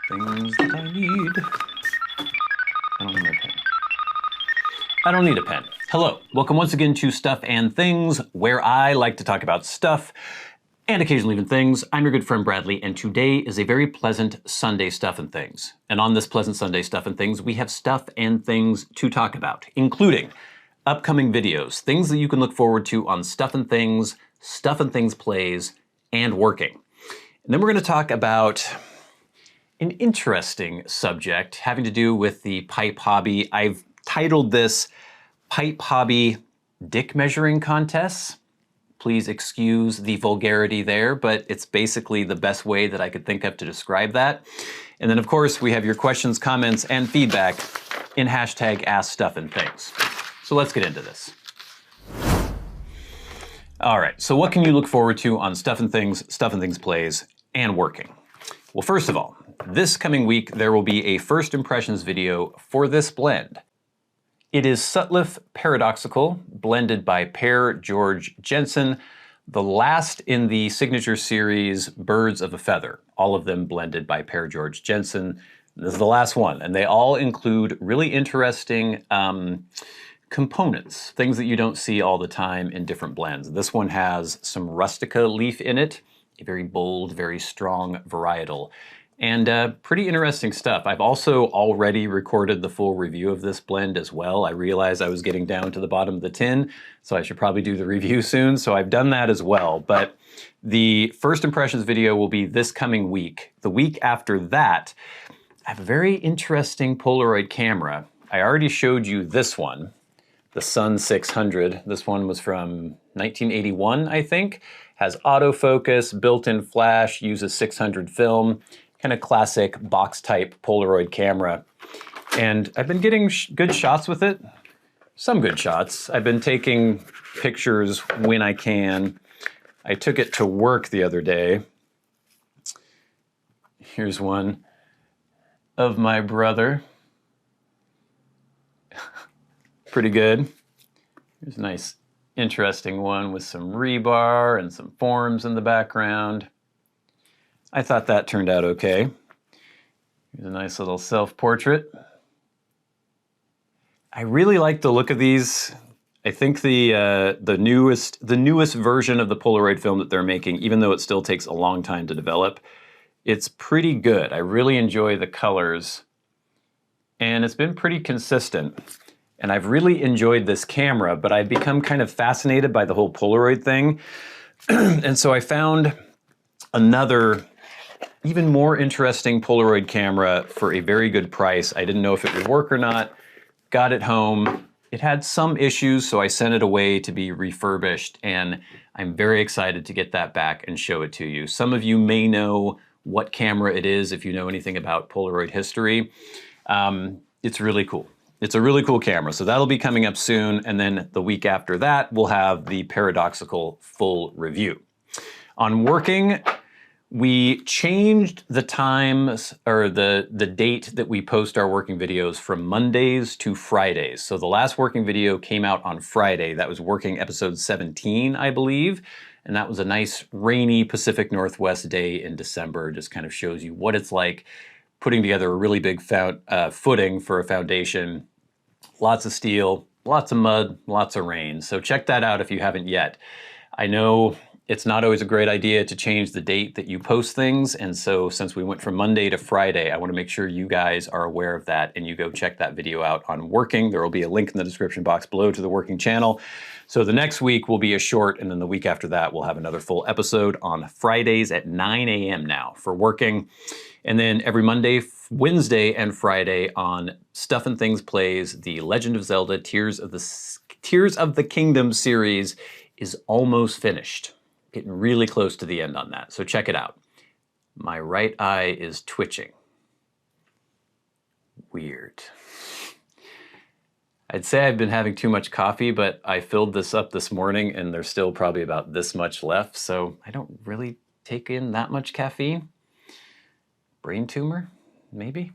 Things that I need. I don't need my pen. I don't need a pen. Hello, welcome once again to Stuff and Things, where I like to talk about stuff and occasionally even things. I'm your good friend Bradley, and today is a very pleasant Sunday Stuff and Things. And on this pleasant Sunday Stuff and Things, we have stuff and things to talk about, including upcoming videos, things that you can look forward to on Stuff and Things Plays, and working. And then we're going to talk about an interesting subject having to do with the pipe hobby. I've titled this Pipe Hobby Dick Measuring Contests. Please excuse the vulgarity there, but it's basically the best way that I could think of to describe that. And then of course we have your questions, comments, and feedback in hashtag askstuffandthings. So let's get into this. All right, so what can you look forward to on Stuff and Things Plays, and working? Well, first of all, this coming week there will be a first impressions video for this blend. It is Sutliff Paradoxical, blended by Per George Jensen, the last in the signature series Birds of a Feather, all of them blended by Per George Jensen. This is the last one, and they all include really interesting components, things that you don't see all the time in different blends. This one has some rustica leaf in it, a very bold, very strong varietal, and pretty interesting stuff. I've also already recorded the full review of this blend as well. I realized I was getting down to the bottom of the tin, so I should probably do the review soon, so I've done that as well. But the first impressions video will be this coming week. The week after that, I have a very interesting Polaroid camera. I already showed you this one, the Sun 600. This one was from 1981, I think. Has autofocus, built-in flash, uses 600 film, kind of classic box-type Polaroid camera. And I've been getting good shots with it, some good shots. I've been taking pictures when I can. I took it to work the other day. Here's one of my brother. Pretty good. Here's a nice, interesting one with some rebar and some forms in the background. I thought that turned out okay. Here's a nice little self-portrait. I really like the look of these. I think the newest version of the Polaroid film that they're making, even though it still takes a long time to develop, it's pretty good. I really enjoy the colors, and it's been pretty consistent. And I've really enjoyed this camera, but I've become kind of fascinated by the whole Polaroid thing. And so I found another, even more interesting Polaroid camera for a very good price. I didn't know if it would work or not. Got it home. It had some issues, so I sent it away to be refurbished, and I'm very excited to get that back and show it to you. Some of you may know what camera it is if you know anything about Polaroid history. It's really cool. It's a really cool camera, so that'll be coming up soon, and then the week after that, we'll have the Paradoxical full review. On working, we changed the times, or the date that we post our working videos from Mondays to Fridays. So the last working video came out on Friday. That was working episode 17, I believe, and that was a nice rainy Pacific Northwest day in December. Just kind of shows you what it's like putting together a really big footing for a foundation. Lots of steel, lots of mud, lots of rain. So check that out if you haven't yet. I know it's not always a great idea to change the date that you post things, and so since we went from Monday to Friday, I want to make sure you guys are aware of that and you go check that video out on working. There will be a link in the description box below to the working channel. So the next week will be a short, and then the week after that we'll have another full episode on Fridays at 9 a.m. now for working. And then every Monday, Wednesday, and Friday on Stuff and Things Plays, the Legend of Zelda Tears of the Kingdom series is almost finished. Getting really close to the end on that, so check it out. My right eye is twitching. Weird. I'd say I've been having too much coffee, but I filled this up this morning and there's still probably about this much left, so I don't really take in that much caffeine. Brain tumor, maybe?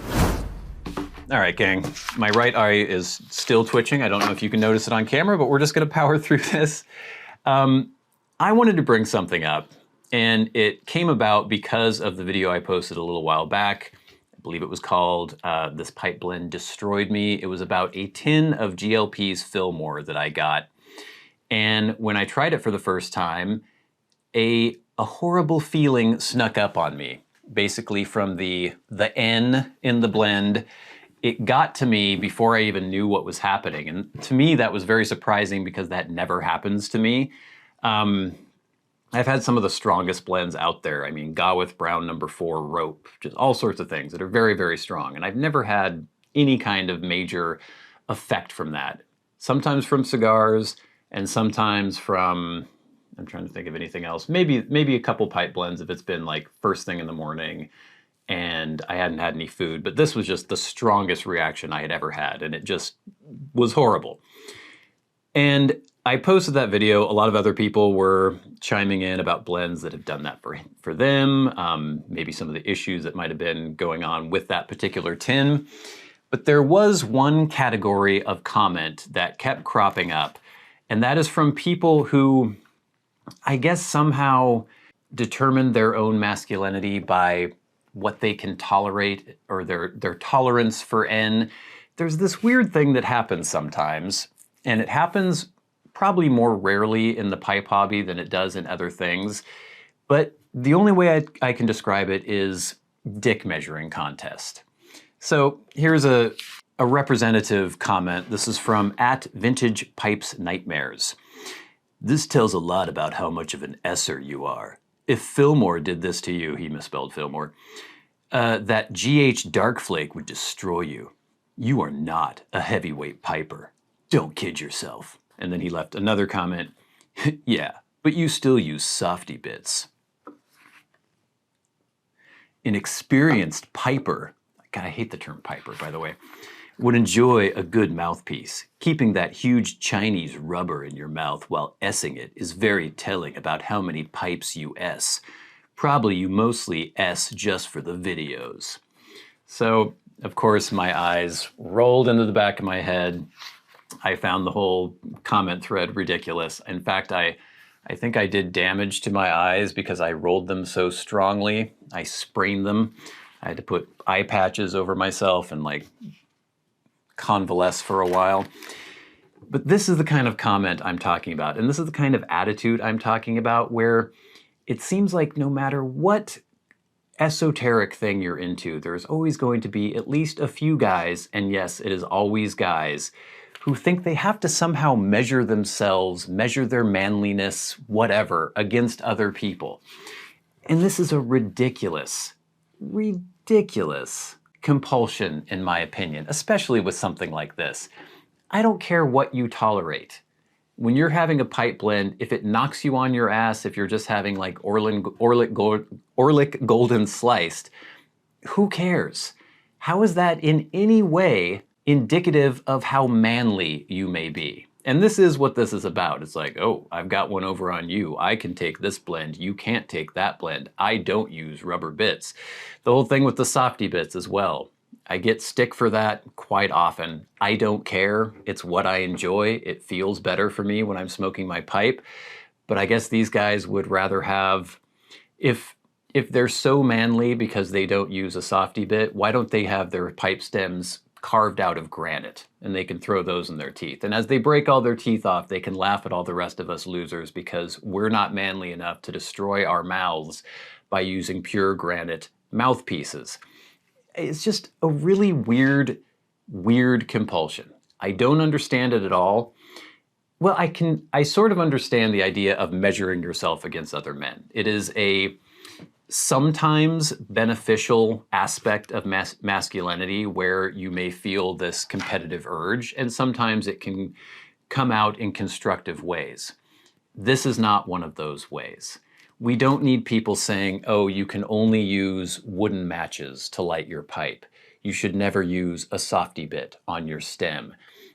All right, gang, my right eye is still twitching. I don't know if you can notice it on camera, but we're just gonna power through this. I wanted to bring something up. And it came about because of the video I posted a little while back. I believe it was called This Pipe Blend Destroyed Me. It was about a tin of GLP's Fillmore that I got. And when I tried it for the first time, a horrible feeling snuck up on me. Basically from the N in the blend, it got to me before I even knew what was happening. And to me, that was very surprising because that never happens to me. I've had some of the strongest blends out there. I mean, Gawith Brown No. 4 Rope, just all sorts of things that are very, very strong. And I've never had any kind of major effect from that. Sometimes from cigars, and sometimes from, I'm trying to think of anything else. Maybe a couple pipe blends if it's been like first thing in the morning and I hadn't had any food. But this was just the strongest reaction I had ever had, and it just was horrible. And I posted that video. A lot of other people were chiming in about blends that have done that for them, maybe some of the issues that might have been going on with that particular tin. But there was one category of comment that kept cropping up, and that is from people who, I guess, somehow determine their own masculinity by what they can tolerate or their tolerance for N. There's this weird thing that happens sometimes, and it happens probably more rarely in the pipe hobby than it does in other things. But the only way I can describe it is dick measuring contest. So here's a representative comment. This is from @VintagePipesNightmares. This tells a lot about how much of an esser you are. If Fillmore did this to you, he misspelled Fillmore, that GH Darkflake would destroy you. You are not a heavyweight piper. Don't kid yourself. And then he left another comment. Yeah, but you still use softy bits. An experienced piper, God, I hate the term piper, by the way, would enjoy a good mouthpiece. Keeping that huge Chinese rubber in your mouth while S-ing it is very telling about how many pipes you S. Probably you mostly S just for the videos. So, of course, my eyes rolled into the back of my head. I found the whole comment thread ridiculous. In fact, I think I did damage to my eyes because I rolled them so strongly. I sprained them. I had to put eye patches over myself and like convalesce for a while. But this is the kind of comment I'm talking about. And this is the kind of attitude I'm talking about where it seems like no matter what esoteric thing you're into, there's always going to be at least a few guys, and yes, it is always guys, who think they have to somehow measure themselves, measure their manliness, whatever, against other people. And this is a ridiculous compulsion, in my opinion, especially with something like this. I don't care what you tolerate. When you're having a pipe blend, if it knocks you on your ass, if you're just having like Orlik Golden Sliced, who cares? How is that in any way indicative of how manly you may be? And this is what this is about. It's like, oh, I've got one over on you. I can take this blend. You can't take that blend. I don't use rubber bits. The whole thing with the softy bits as well. I get stick for that quite often. I don't care. It's what I enjoy. It feels better for me when I'm smoking my pipe. But I guess these guys would rather have, if they're so manly because they don't use a softy bit, why don't they have their pipe stems carved out of granite, and they can throw those in their teeth. And as they break all their teeth off, they can laugh at all the rest of us losers because we're not manly enough to destroy our mouths by using pure granite mouthpieces. It's just a really weird compulsion. I don't understand it at all. Well, I sort of understand the idea of measuring yourself against other men. It is a sometimes beneficial aspect of masculinity where you may feel this competitive urge, and sometimes it can come out in constructive ways. This is not one of those ways. We don't need people saying, oh, you can only use wooden matches to light your pipe. You should never use a softy bit on your stem.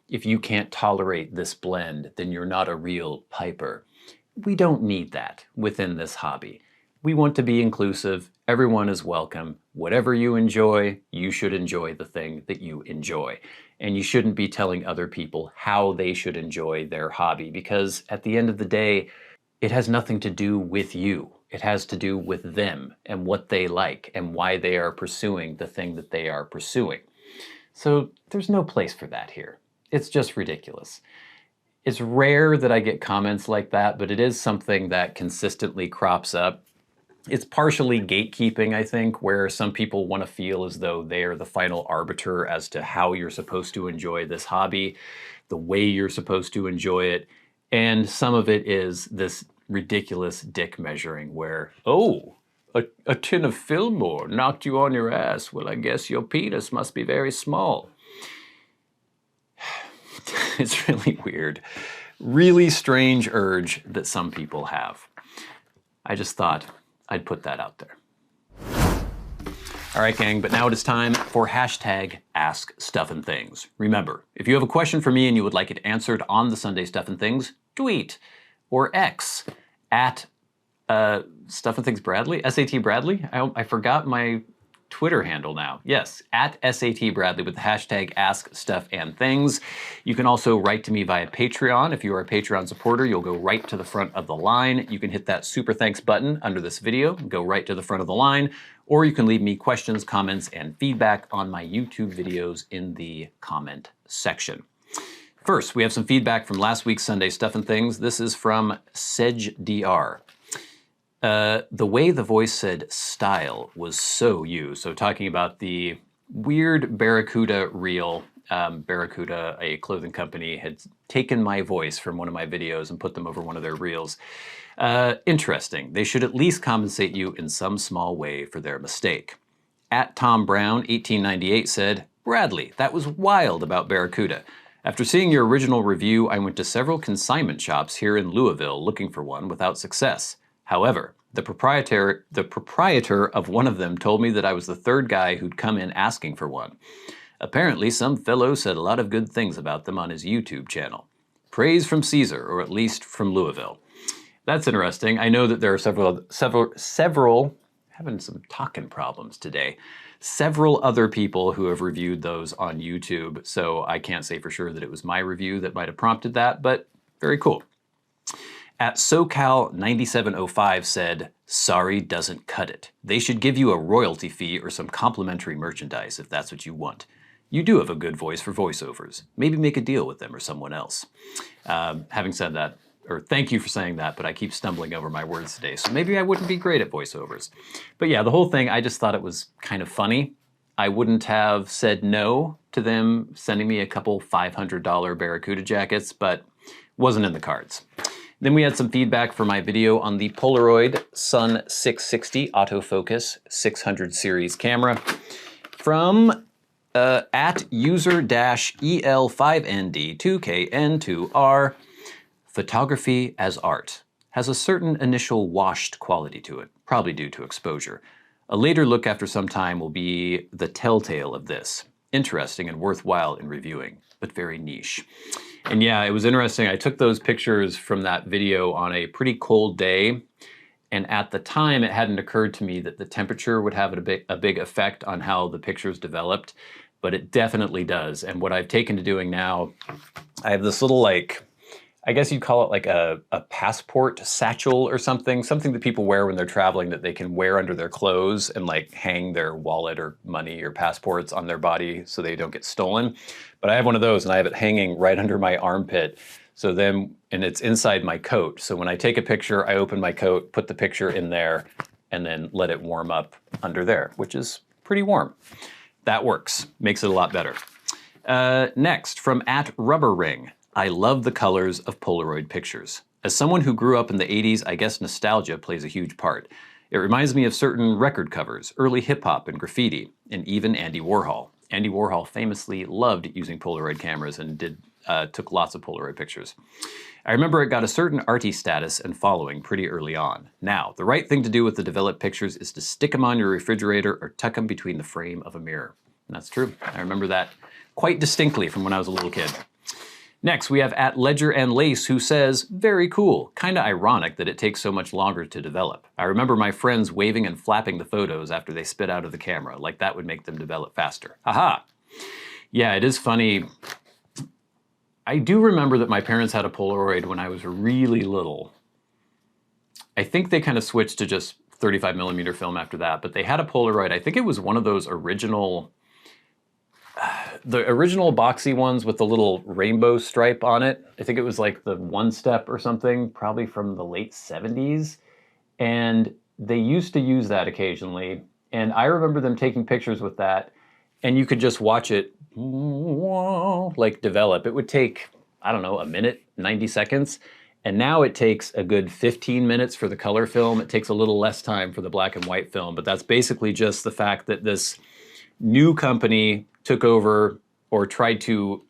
If you can't tolerate this blend, then you're not a real piper. We don't need that within this hobby. We want to be inclusive. Everyone is welcome. Whatever you enjoy, you should enjoy the thing that you enjoy. And you shouldn't be telling other people how they should enjoy their hobby, because at the end of the day, it has nothing to do with you. It has to do with them and what they like and why they are pursuing the thing that they are pursuing. So there's no place for that here. It's just ridiculous. It's rare that I get comments like that, but it is something that consistently crops up. It's partially gatekeeping, I think, where some people want to feel as though they are the final arbiter as to how you're supposed to enjoy this hobby, the way you're supposed to enjoy it. And some of it is this ridiculous dick measuring where, oh, a tin of Fillmore knocked you on your ass. Well, I guess your penis must be very small. It's really weird. Really strange urge that some people have. I just thought I'd put that out there. All right, gang, but now it is time for hashtag #AskStuffandThings. Remember, if you have a question for me and you would like it answered on the Sunday Stuff and Things, tweet or X at StuffandThings Bradley, SAT Bradley? I forgot my Twitter handle now. Yes, at SAT Bradley with the hashtag #AskStuffandThings. You can also write to me via Patreon. If you are a Patreon supporter, you'll go right to the front of the line. You can hit that super thanks button under this video, go right to the front of the line, or you can leave me questions, comments, and feedback on my YouTube videos in the comment section. First, we have some feedback from last week's Sunday Stuff and Things. This is from SedgeDR. The way the voice said style was so you. So talking about the weird Barracuda reel. Barracuda, a clothing company, had taken my voice from one of my videos and put them over one of their reels. Interesting. They should at least compensate you in some small way for their mistake. At Tom Brown, 1898 said, Bradley, that was wild about Barracuda. After seeing your original review, I went to several consignment shops here in Louisville looking for one without success. However, the proprietor of one of them told me that I was the third guy who'd come in asking for one. Apparently, some fellow said a lot of good things about them on his YouTube channel. Praise from Caesar, or at least from Louisville. That's interesting. I know that there are several, having some talking problems today, several other people who have reviewed those on YouTube, so I can't say for sure that it was my review that might have prompted that, but very cool. At SoCal9705 said, sorry doesn't cut it. They should give you a royalty fee or some complimentary merchandise if that's what you want. You do have a good voice for voiceovers. Maybe make a deal with them or someone else. Having said that, or thank you for saying that, but I keep stumbling over my words today, so maybe I wouldn't be great at voiceovers. But yeah, the whole thing, I just thought it was kind of funny. I wouldn't have said no to them sending me a couple $500 Barracuda jackets, but wasn't in the cards. Then we had some feedback for my video on the Polaroid Sun 660 autofocus 600 series camera from at user-EL5ND2KN2R. Photography as art has a certain initial washed quality to it, probably due to exposure. A later look after some time will be the telltale of this. Interesting and worthwhile in reviewing, but very niche. And yeah, it was interesting. I took those pictures from that video on a pretty cold day. And at the time, it hadn't occurred to me that the temperature would have a big effect on how the pictures developed, but it definitely does. And what I've taken to doing now, I have this little, like, I guess you'd call it like a passport satchel or something that people wear when they're traveling that they can wear under their clothes and like hang their wallet or money or passports on their body so they don't get stolen. But I have one of those and I have it hanging right under my armpit. So then, and it's inside my coat. So when I take a picture, I open my coat, put the picture in there, and then let it warm up under there, which is pretty warm. That works, makes it a lot better. Next, from @RubberRing. I love the colors of Polaroid pictures. As someone who grew up in the 80s, I guess nostalgia plays a huge part. It reminds me of certain record covers, early hip hop and graffiti, and even Andy Warhol. Andy Warhol famously loved using Polaroid cameras and took lots of Polaroid pictures. I remember it got a certain arty status and following pretty early on. Now, the right thing to do with the developed pictures is to stick them on your refrigerator or tuck them between the frame of a mirror. And that's true. I remember that quite distinctly from when I was a little kid. Next, we have @LedgerandLace who says, very cool, kinda ironic that it takes so much longer to develop. I remember my friends waving and flapping the photos after they spit out of the camera, like that would make them develop faster. Haha. Yeah, it is funny. I do remember that my parents had a Polaroid when I was really little. I think they kind of switched to just 35mm film after that, but they had a Polaroid. I think it was one of those original, the original boxy ones with the little rainbow stripe on it. I think it was like the One Step or something, probably from the late 70s. And they used to use that occasionally. And I remember them taking pictures with that, and you could just watch it like develop. It would take, I don't know, a minute, 90 seconds. And now it takes a good 15 minutes for the color film. It takes a little less time for the black and white film, but that's basically just the fact that this new company took over or tried to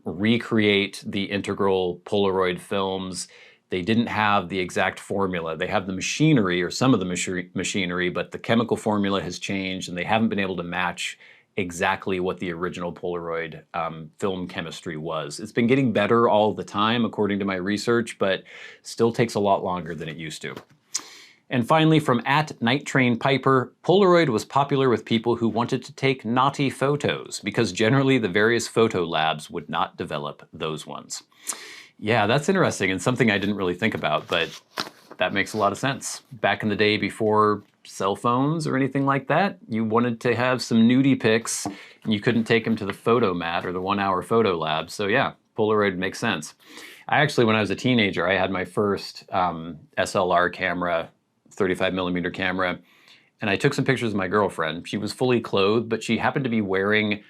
recreate the integral Polaroid films. They didn't have the exact formula. They have the machinery, or some of the machinery, but the chemical formula has changed, and they haven't been able to match exactly what the original Polaroid film chemistry was. It's been getting better all the time, according to my research, but still takes a lot longer than it used to. And finally, from @NightTrainPiper, Polaroid was popular with people who wanted to take naughty photos, because generally the various photo labs would not develop those ones. Yeah, that's interesting, and something I didn't really think about, but that makes a lot of sense. Back in the day, before cell phones or anything like that, you wanted to have some nudie pics, and you couldn't take them to the photo mat or the 1-hour photo lab. So yeah, Polaroid makes sense. I actually, when I was a teenager, I had my first SLR camera, 35mm camera, and I took some pictures of my girlfriend. She was fully clothed, but she happened to be wearing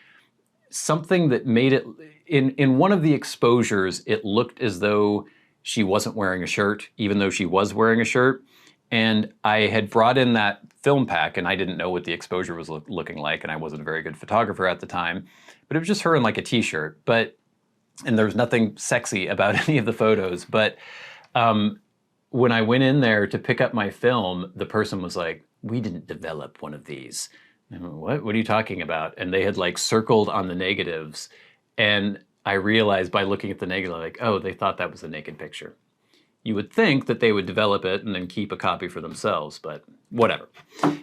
something that made it, in one of the exposures, it looked as though she wasn't wearing a shirt, even though she was wearing a shirt. And I had brought in that film pack, and I didn't know what the exposure was looking like, and I wasn't a very good photographer at the time, but it was just her in like a t-shirt. And there was nothing sexy about any of the photos. But when I went in there to pick up my film, the person was like, "We didn't develop one of these." And I went, What are you talking about? And they had like circled on the negatives. And I realized by looking at the negative, like, oh, they thought that was a naked picture. You would think that they would develop it and then keep a copy for themselves, but whatever.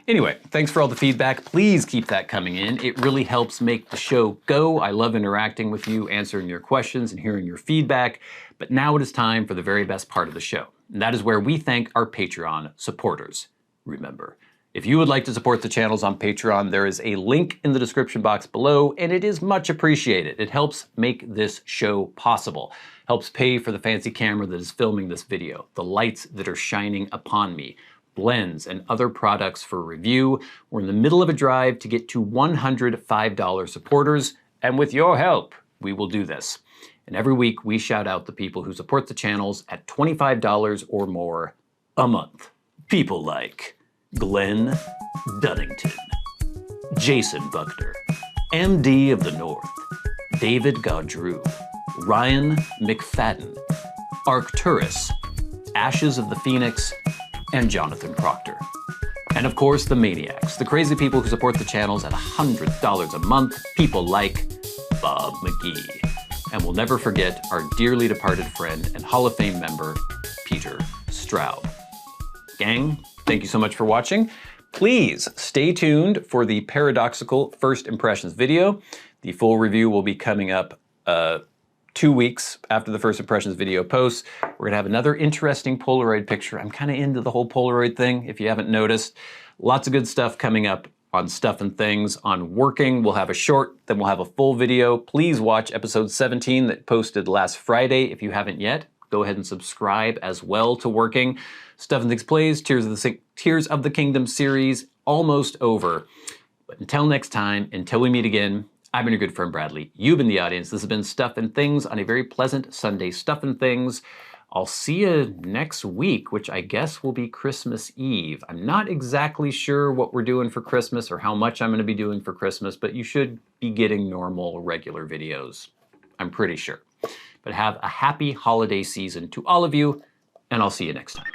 Anyway, thanks for all the feedback. Please keep that coming in. It really helps make the show go. I love interacting with you, answering your questions and hearing your feedback. But now it is time for the very best part of the show. And that is where we thank our Patreon supporters. Remember, if you would like to support the channels on Patreon, there is a link in the description box below, and it is much appreciated. It helps make this show possible. Helps pay for the fancy camera that is filming this video, the lights that are shining upon me, blends, and other products for review. We're in the middle of a drive to get to 100 $5 supporters, and with your help, we will do this. And every week, we shout out the people who support the channels at $25 or more a month. People like Glenn Dunnington, Jason Buckner, MDoftheNorth, David Gaudreau, Ryan McFadin, Arcturus, Ashes of the Phoenix, and Jonathon Proctor. And of course, the Maniacs, the crazy people who support the channels at $100 a month, people like Bob Magee. And we'll never forget our dearly departed friend and Hall of Fame member, Peter Straub. Gang, thank you so much for watching. Please stay tuned for the Paradoxical First Impressions video. The full review will be coming up 2 weeks after the First Impressions video posts. We're gonna have another interesting Polaroid picture. I'm kind of into the whole Polaroid thing, if you haven't noticed. Lots of good stuff coming up on Stuff and Things. On Working, we'll have a short, then we'll have a full video. Please watch episode 17 that posted last Friday if you haven't yet. Go ahead and subscribe as well to Working. Stuff and Things Plays, Tears of the Kingdom series, almost over. But until next time, until we meet again, I've been your good friend Bradley. You've been the audience. This has been Stuff and Things on a very pleasant Sunday. Stuff and Things. I'll see you next week, which I guess will be Christmas Eve. I'm not exactly sure what we're doing for Christmas or how much I'm going to be doing for Christmas, but you should be getting normal, regular videos. I'm pretty sure. But have a happy holiday season to all of you, and I'll see you next time.